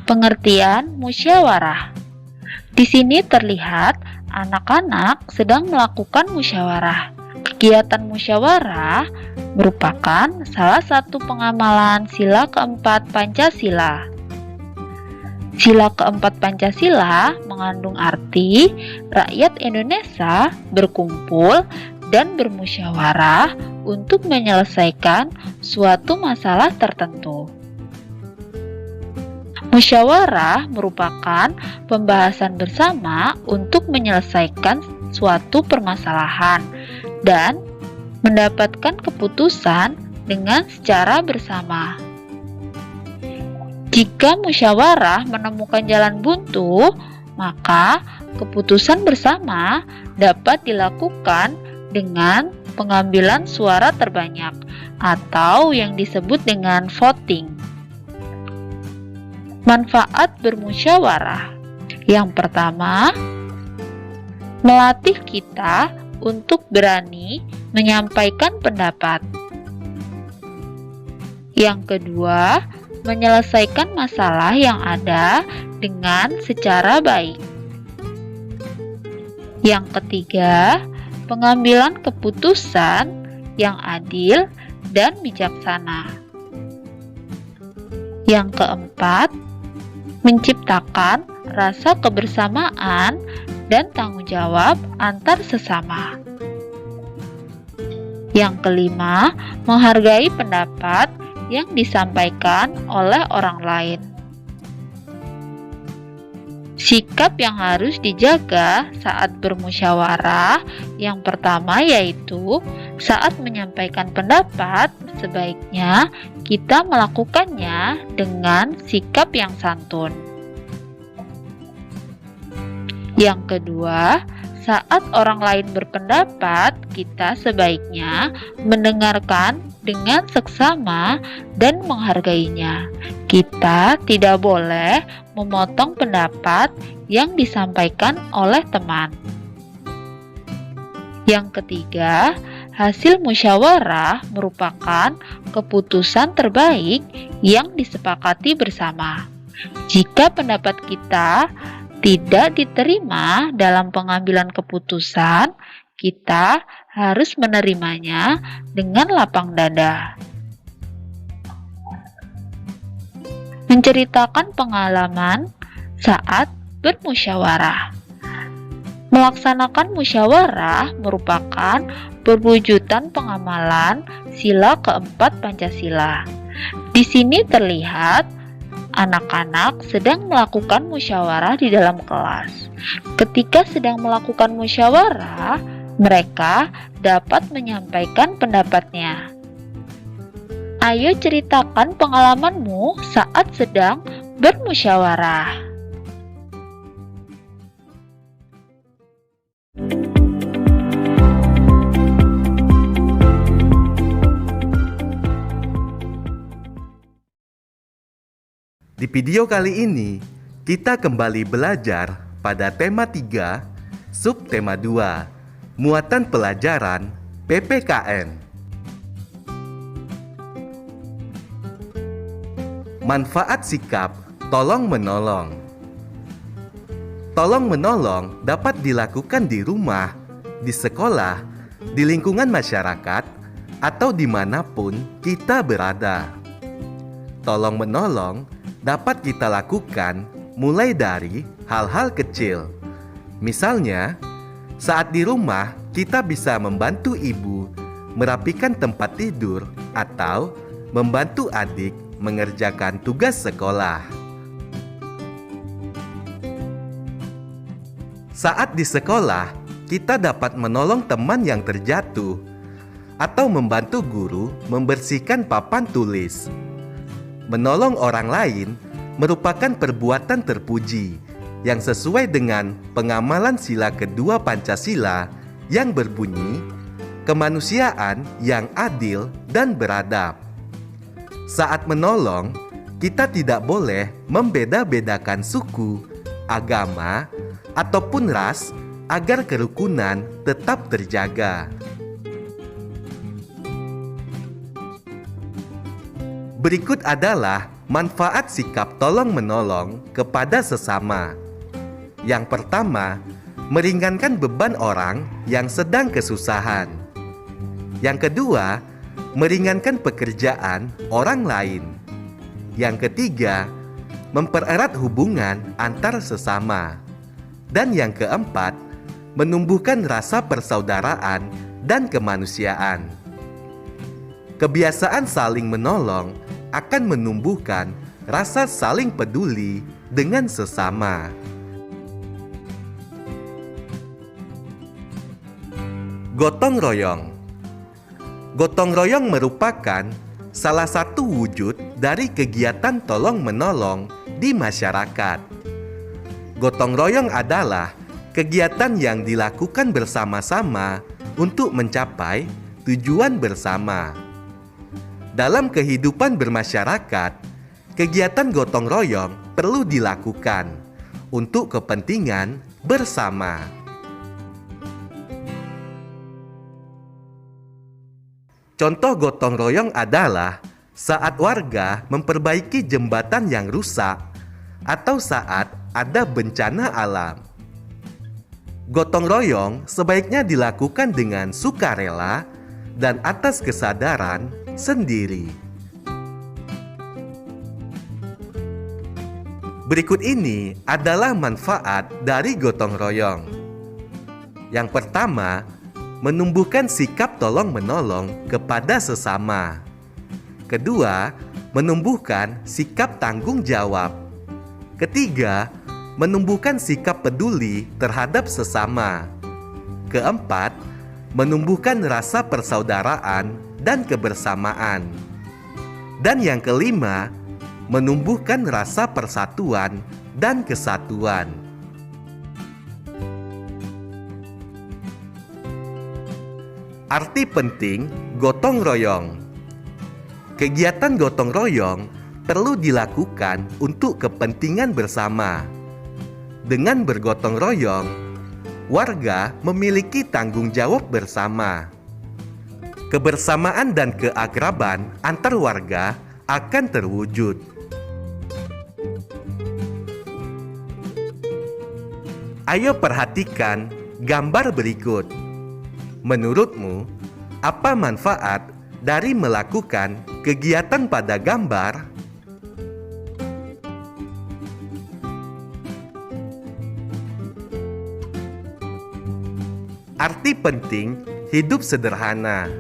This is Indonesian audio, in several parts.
Pengertian musyawarah. Di sini terlihat anak-anak sedang melakukan musyawarah. Kegiatan musyawarah merupakan salah satu pengamalan sila keempat Pancasila. Sila keempat Pancasila mengandung arti rakyat Indonesia berkumpul dan bermusyawarah untuk menyelesaikan suatu masalah tertentu. Musyawarah merupakan pembahasan bersama untuk menyelesaikan suatu permasalahan dan mendapatkan keputusan dengan secara bersama. Jika musyawarah menemukan jalan buntu, maka keputusan bersama dapat dilakukan dengan pengambilan suara terbanyak atau yang disebut dengan voting. Manfaat bermusyawarah. Yang pertama, melatih kita untuk berani menyampaikan pendapat. Yang kedua, menyelesaikan masalah yang ada dengan secara baik. Yang ketiga, pengambilan keputusan yang adil dan bijaksana. Yang keempat, menciptakan rasa kebersamaan dan tanggung jawab antar sesama. Yang kelima, menghargai pendapat yang disampaikan oleh orang lain. Sikap yang harus dijaga saat bermusyawarah yang pertama yaitu saat menyampaikan pendapat sebaiknya kita melakukannya dengan sikap yang santun. Yang kedua, saat orang lain berpendapat, kita sebaiknya mendengarkan dengan seksama dan menghargainya. Kita tidak boleh memotong pendapat yang disampaikan oleh teman. Yang ketiga, hasil musyawarah merupakan keputusan terbaik yang disepakati bersama. Jika pendapat kita tidak diterima dalam pengambilan keputusan, kita harus menerimanya dengan lapang dada. Menceritakan pengalaman saat bermusyawarah. Melaksanakan musyawarah merupakan perwujudan pengamalan sila keempat Pancasila. Di sini terlihat anak-anak sedang melakukan musyawarah di dalam kelas. Ketika sedang melakukan musyawarah, mereka dapat menyampaikan pendapatnya. Ayo ceritakan pengalamanmu saat sedang bermusyawarah. Di video kali ini, kita kembali belajar pada tema 3, subtema 2, muatan pelajaran PPKN. Manfaat sikap tolong-menolong. Tolong-menolong dapat dilakukan di rumah, di sekolah, di lingkungan masyarakat, atau dimanapun kita berada. Tolong-menolong dapat kita lakukan mulai dari hal-hal kecil. Misalnya, saat di rumah kita bisa membantu ibu merapikan tempat tidur atau membantu adik mengerjakan tugas sekolah. Saat di sekolah, kita dapat menolong teman yang terjatuh atau membantu guru membersihkan papan tulis. Menolong orang lain merupakan perbuatan terpuji yang sesuai dengan pengamalan sila kedua Pancasila yang berbunyi kemanusiaan yang adil dan beradab. Saat menolong, kita tidak boleh membeda-bedakan suku, agama, ataupun ras agar kerukunan tetap terjaga. Berikut adalah manfaat sikap tolong-menolong kepada sesama. Yang pertama, meringankan beban orang yang sedang kesusahan. Yang kedua, meringankan pekerjaan orang lain. Yang ketiga, mempererat hubungan antar sesama. Dan yang keempat, menumbuhkan rasa persaudaraan dan kemanusiaan. Kebiasaan saling menolong akan menumbuhkan rasa saling peduli dengan sesama. Gotong royong. Gotong royong merupakan salah satu wujud dari kegiatan tolong-menolong di masyarakat. Gotong royong adalah kegiatan yang dilakukan bersama-sama untuk mencapai tujuan bersama. Dalam kehidupan bermasyarakat, kegiatan gotong royong perlu dilakukan untuk kepentingan bersama. Contoh gotong royong adalah saat warga memperbaiki jembatan yang rusak atau saat ada bencana alam. Gotong royong sebaiknya dilakukan dengan sukarela dan atas kesadaran sendiri. Berikut ini adalah manfaat dari gotong royong. Yang pertama, menumbuhkan sikap tolong-menolong kepada sesama. Kedua, menumbuhkan sikap tanggung jawab. Ketiga, menumbuhkan sikap peduli terhadap sesama. Keempat, menumbuhkan rasa persaudaraan dan kebersamaan. Dan yang kelima, menumbuhkan rasa persatuan dan kesatuan. Arti penting gotong royong. Kegiatan gotong royong perlu dilakukan untuk kepentingan bersama. Dengan bergotong royong, warga memiliki tanggung jawab bersama. Kebersamaan dan keakraban antar warga akan terwujud. Ayo perhatikan gambar berikut. Menurutmu, apa manfaat dari melakukan kegiatan pada gambar? Arti penting hidup sederhana.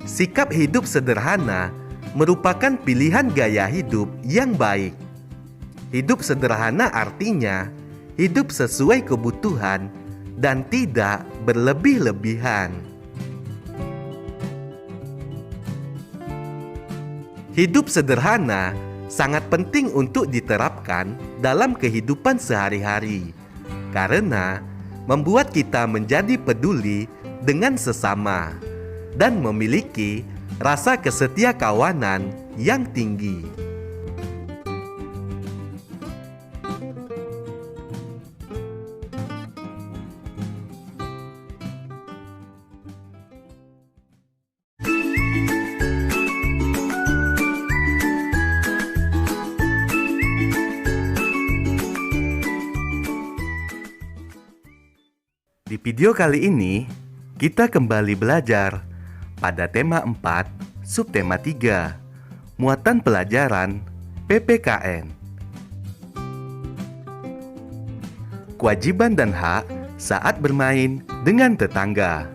Sikap hidup sederhana merupakan pilihan gaya hidup yang baik. Hidup sederhana artinya hidup sesuai kebutuhan dan tidak berlebih-lebihan. Hidup sederhana sangat penting untuk diterapkan dalam kehidupan sehari-hari, karena membuat kita menjadi peduli dengan sesama dan memiliki rasa kesetiakawanan yang tinggi. Di video kali ini, kita kembali belajar pada tema 4, subtema 3, muatan pelajaran PPKN. Kewajiban dan hak saat bermain dengan tetangga.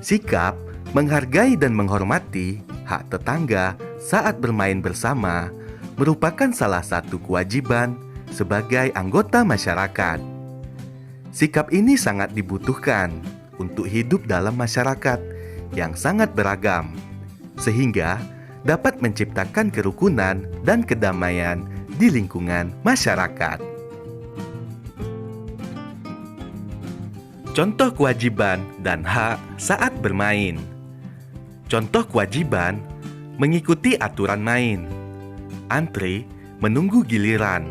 Sikap menghargai dan menghormati hak tetangga saat bermain bersama merupakan salah satu kewajiban sebagai anggota masyarakat. Sikap ini sangat dibutuhkan untuk hidup dalam masyarakat yang sangat beragam, sehingga dapat menciptakan kerukunan dan kedamaian di lingkungan masyarakat. Contoh kewajiban dan hak saat bermain. Contoh kewajiban mengikuti aturan main, antri menunggu giliran,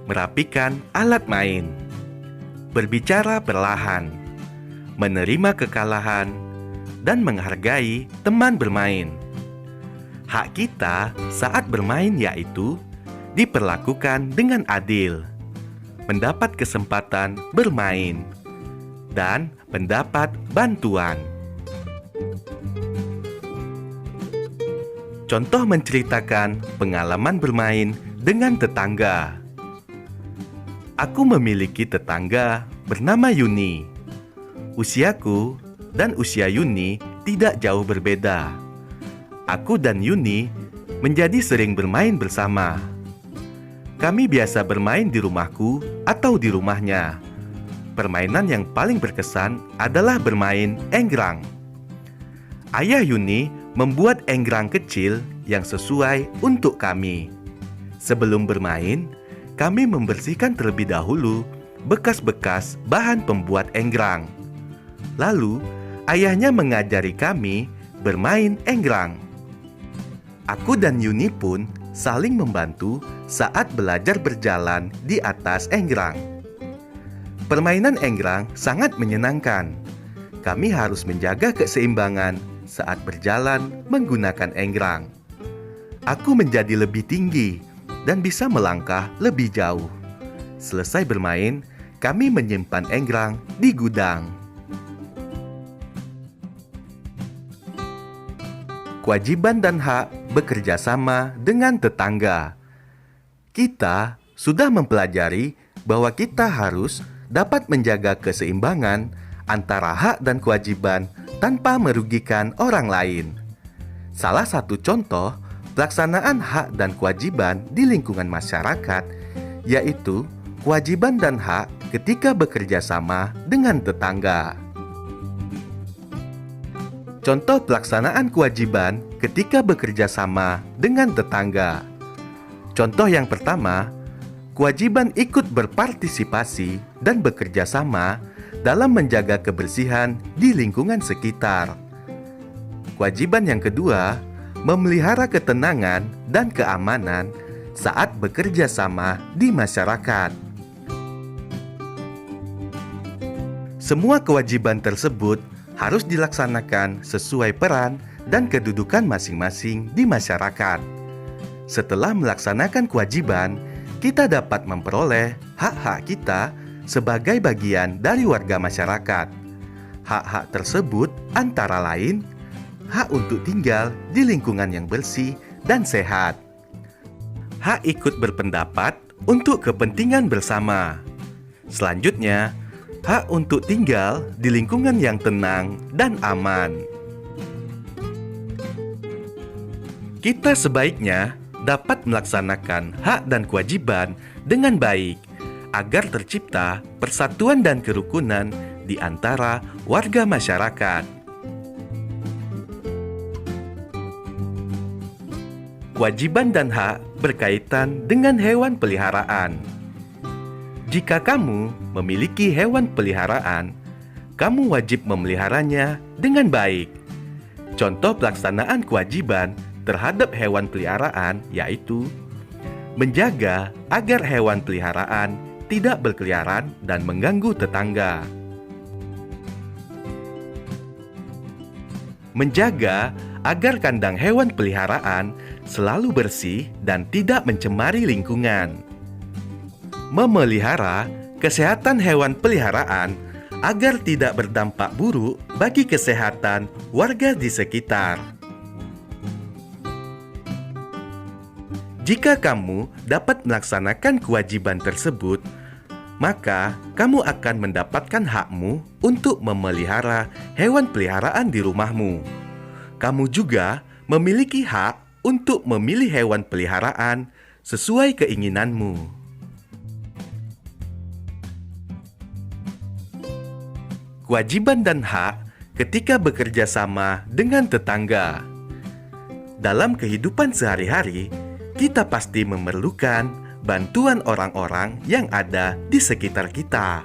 merapikan alat main, berbicara perlahan, menerima kekalahan, dan menghargai teman bermain. Hak kita saat bermain yaitu diperlakukan dengan adil, mendapat kesempatan bermain, dan mendapat bantuan. Contoh menceritakan pengalaman bermain dengan tetangga. Aku memiliki tetangga bernama Yuni. Usiaku dan usia Yuni tidak jauh berbeda. Aku dan Yuni menjadi sering bermain bersama. Kami biasa bermain di rumahku atau di rumahnya. Permainan yang paling berkesan adalah bermain enggrang. Ayah Yuni membuat enggrang kecil yang sesuai untuk kami. Sebelum bermain, kami membersihkan terlebih dahulu bekas-bekas bahan pembuat enggrang. Lalu, ayahnya mengajari kami bermain enggrang. Aku dan Yuni pun saling membantu saat belajar berjalan di atas enggrang. Permainan enggrang sangat menyenangkan. Kami harus menjaga keseimbangan saat berjalan menggunakan enggrang. Aku menjadi lebih tinggi dan bisa melangkah lebih jauh. Selesai bermain, kami menyimpan enggrang di gudang. Kewajiban dan hak bekerja sama dengan tetangga. Kita sudah mempelajari bahwa kita harus dapat menjaga keseimbangan antara hak dan kewajiban tanpa merugikan orang lain. Salah satu contoh pelaksanaan hak dan kewajiban di lingkungan masyarakat yaitu kewajiban dan hak ketika bekerja sama dengan tetangga. Contoh pelaksanaan kewajiban ketika bekerja sama dengan tetangga. Contoh yang pertama, kewajiban ikut berpartisipasi dan bekerja sama dalam menjaga kebersihan di lingkungan sekitar. Kewajiban yang kedua, memelihara ketenangan dan keamanan saat bekerja sama di masyarakat. Semua kewajiban tersebut harus dilaksanakan sesuai peran dan kedudukan masing-masing di masyarakat. Setelah melaksanakan kewajiban, kita dapat memperoleh hak-hak kita sebagai bagian dari warga masyarakat. Hak-hak tersebut antara lain hak untuk tinggal di lingkungan yang bersih dan sehat, hak ikut berpendapat untuk kepentingan bersama. Selanjutnya, hak untuk tinggal di lingkungan yang tenang dan aman. Kita sebaiknya dapat melaksanakan hak dan kewajiban dengan baik agar tercipta persatuan dan kerukunan di antara warga masyarakat. Kewajiban dan hak berkaitan dengan hewan peliharaan. Jika kamu memiliki hewan peliharaan, kamu wajib memeliharanya dengan baik. Contoh pelaksanaan kewajiban terhadap hewan peliharaan yaitu menjaga agar hewan peliharaan tidak berkeliaran dan mengganggu tetangga. Menjaga agar kandang hewan peliharaan selalu bersih dan tidak mencemari lingkungan. Memelihara kesehatan hewan peliharaan agar tidak berdampak buruk bagi kesehatan warga di sekitar. Jika kamu dapat melaksanakan kewajiban tersebut, maka kamu akan mendapatkan hakmu untuk memelihara hewan peliharaan di rumahmu. Kamu juga memiliki hak untuk memilih hewan peliharaan sesuai keinginanmu. Kewajiban dan hak ketika bekerja sama dengan tetangga. Dalam kehidupan sehari-hari, kita pasti memerlukan bantuan orang-orang yang ada di sekitar kita.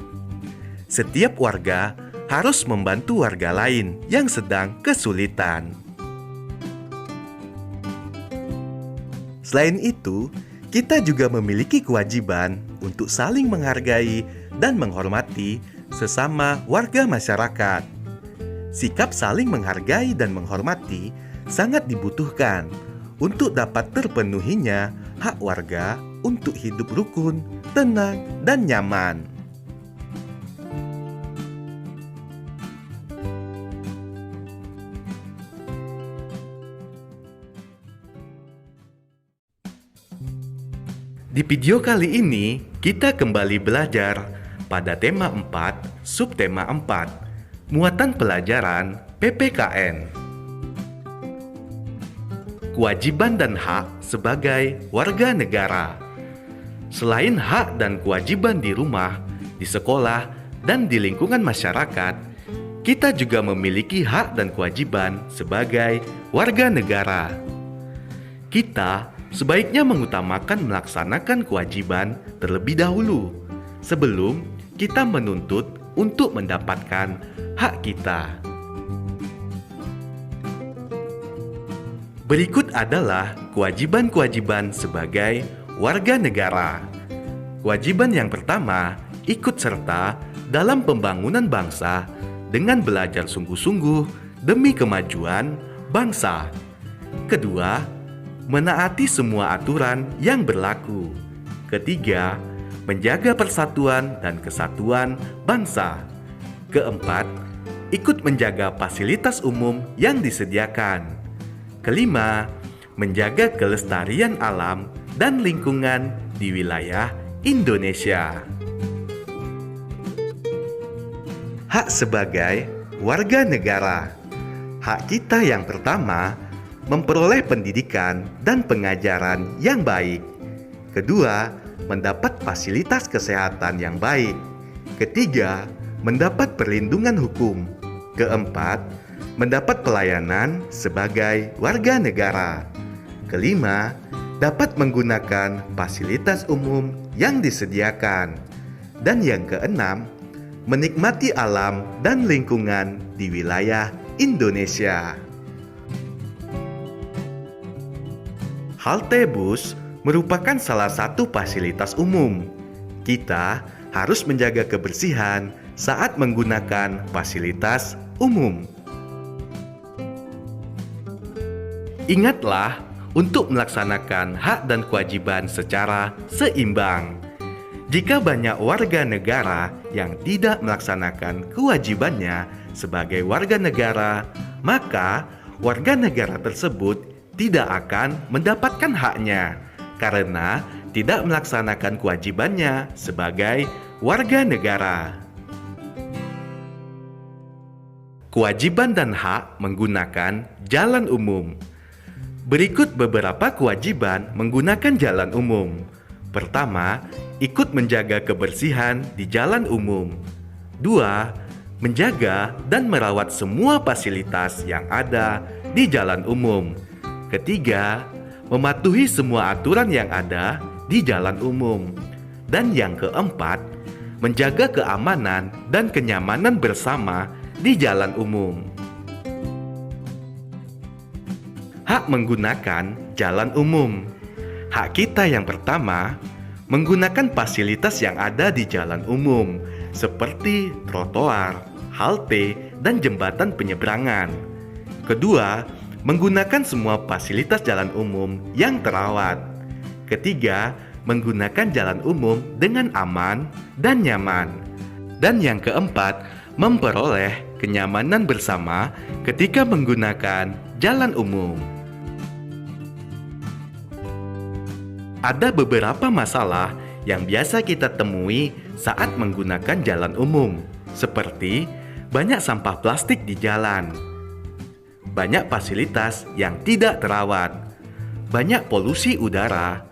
Setiap warga harus membantu warga lain yang sedang kesulitan. Selain itu, kita juga memiliki kewajiban untuk saling menghargai dan menghormati sesama warga masyarakat. Sikap saling menghargai dan menghormati sangat dibutuhkan untuk dapat terpenuhinya hak warga untuk hidup rukun, tenang, dan nyaman. Di video kali ini, kita kembali belajar pada tema 4, subtema 4, muatan pelajaran PPKN. Kewajiban dan hak sebagai warga negara. Selain hak dan kewajiban di rumah, di sekolah, dan di lingkungan masyarakat, kita juga memiliki hak dan kewajiban sebagai warga negara. Kita sebaiknya mengutamakan melaksanakan kewajiban terlebih dahulu sebelum kita menuntut untuk mendapatkan hak kita. Berikut adalah kewajiban-kewajiban sebagai warga negara. Kewajiban yang pertama, ikut serta dalam pembangunan bangsa dengan belajar sungguh-sungguh demi kemajuan bangsa. Kedua, menaati semua aturan yang berlaku. Ketiga, menjaga persatuan dan kesatuan bangsa. Keempat, ikut menjaga fasilitas umum yang disediakan. Kelima, menjaga kelestarian alam dan lingkungan di wilayah Indonesia. Hak sebagai warga negara. Hak kita yang pertama, memperoleh pendidikan dan pengajaran yang baik. Kedua, mendapat fasilitas kesehatan yang baik. Ketiga, mendapat perlindungan hukum. Keempat, mendapat pelayanan sebagai warga negara. Kelima, dapat menggunakan fasilitas umum yang disediakan. Dan yang keenam, menikmati alam dan lingkungan di wilayah Indonesia. Halte bus merupakan salah satu fasilitas umum. Kita harus menjaga kebersihan saat menggunakan fasilitas umum. Ingatlah untuk melaksanakan hak dan kewajiban secara seimbang. Jika banyak warga negara yang tidak melaksanakan kewajibannya sebagai warga negara, maka warga negara tersebut tidak akan mendapatkan haknya karena tidak melaksanakan kewajibannya sebagai warga negara. Kewajiban dan hak menggunakan jalan umum. Berikut beberapa kewajiban menggunakan jalan umum. Pertama, ikut menjaga kebersihan di jalan umum. Dua, menjaga dan merawat semua fasilitas yang ada di jalan umum. Ketiga, mematuhi semua aturan yang ada di jalan umum. Dan yang keempat, menjaga keamanan dan kenyamanan bersama di jalan umum. Hak menggunakan jalan umum. Hak kita yang pertama, menggunakan fasilitas yang ada di jalan umum, seperti trotoar, halte, dan jembatan penyeberangan. Kedua, menggunakan semua fasilitas jalan umum yang terawat. Ketiga, menggunakan jalan umum dengan aman dan nyaman. Dan yang keempat, memperoleh kenyamanan bersama ketika menggunakan jalan umum. Ada beberapa masalah yang biasa kita temui saat menggunakan jalan umum, seperti banyak sampah plastik di jalan, banyak fasilitas yang tidak terawat, banyak polusi udara,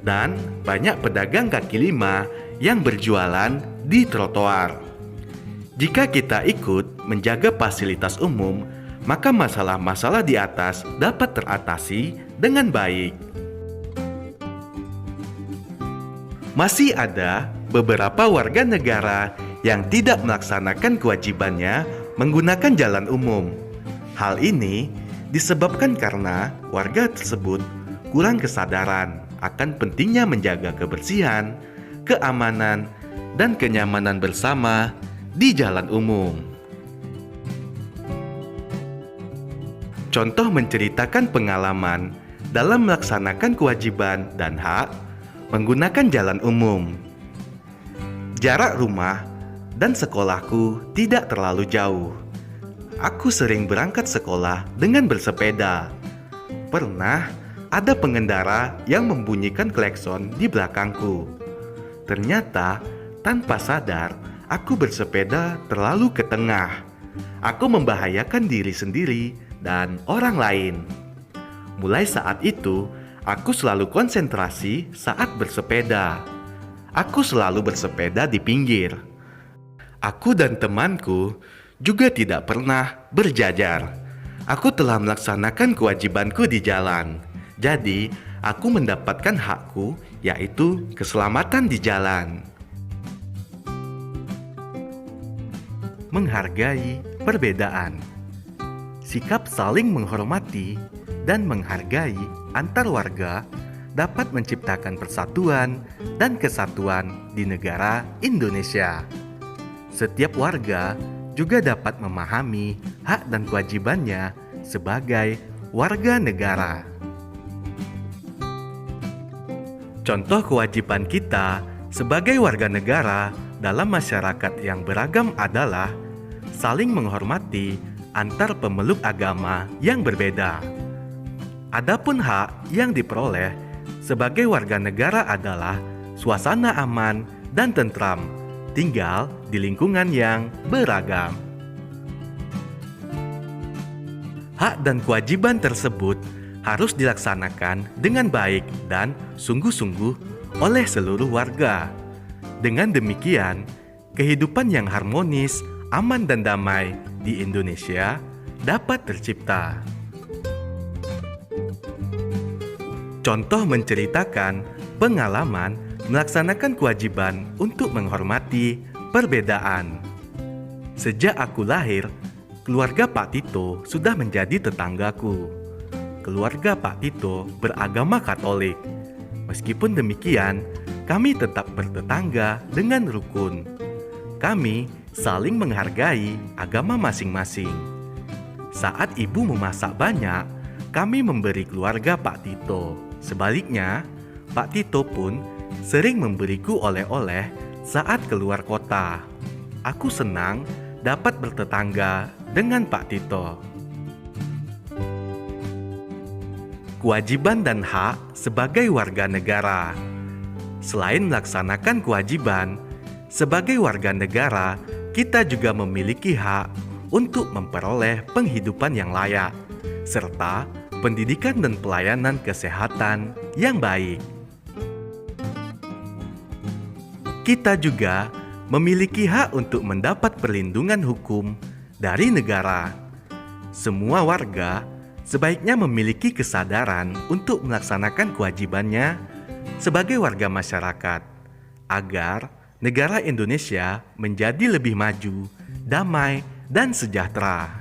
dan banyak pedagang kaki lima yang berjualan di trotoar. Jika kita ikut menjaga fasilitas umum, maka masalah-masalah di atas dapat teratasi dengan baik. Masih ada beberapa warga negara yang tidak melaksanakan kewajibannya menggunakan jalan umum. Hal ini disebabkan karena warga tersebut kurang kesadaran akan pentingnya menjaga kebersihan, keamanan, dan kenyamanan bersama di jalan umum. Contoh menceritakan pengalaman dalam melaksanakan kewajiban dan hak menggunakan jalan umum. Jarak rumah dan sekolahku tidak terlalu jauh. Aku sering berangkat sekolah dengan bersepeda. Pernah ada pengendara yang membunyikan klakson di belakangku. Ternyata tanpa sadar aku bersepeda terlalu ke tengah. Aku membahayakan diri sendiri dan orang lain. Mulai saat itu, aku selalu konsentrasi saat bersepeda. Aku selalu bersepeda di pinggir. Aku dan temanku juga tidak pernah berjajar. Aku telah melaksanakan kewajibanku di jalan. Jadi, aku mendapatkan hakku, yaitu keselamatan di jalan. Menghargai perbedaan. Sikap saling menghormati dan menghargai antar warga dapat menciptakan persatuan dan kesatuan di negara Indonesia. Setiap warga juga dapat memahami hak dan kewajibannya sebagai warga negara. Contoh kewajiban kita sebagai warga negara dalam masyarakat yang beragam adalah saling menghormati antar pemeluk agama yang berbeda. Adapun hak yang diperoleh sebagai warga negara adalah suasana aman dan tentram, tinggal di lingkungan yang beragam. Hak dan kewajiban tersebut harus dilaksanakan dengan baik dan sungguh-sungguh oleh seluruh warga. Dengan demikian, kehidupan yang harmonis, aman dan damai di Indonesia dapat tercipta. Contoh menceritakan pengalaman melaksanakan kewajiban untuk menghormati perbedaan. Sejak aku lahir, keluarga Pak Tito sudah menjadi tetanggaku. Keluarga Pak Tito beragama Katolik. Meskipun demikian, kami tetap bertetangga dengan rukun. Kami saling menghargai agama masing-masing. Saat ibu memasak banyak, kami memberi keluarga Pak Tito. Sebaliknya, Pak Tito pun sering memberiku oleh-oleh saat keluar kota. Aku senang dapat bertetangga dengan Pak Tito. Kewajiban dan hak sebagai warga negara. Selain melaksanakan kewajiban, sebagai warga negara, kita juga memiliki hak untuk memperoleh penghidupan yang layak, serta pendidikan dan pelayanan kesehatan yang baik. Kita juga memiliki hak untuk mendapat perlindungan hukum dari negara. Semua warga sebaiknya memiliki kesadaran untuk melaksanakan kewajibannya sebagai warga masyarakat, agar negara Indonesia menjadi lebih maju, damai, dan sejahtera.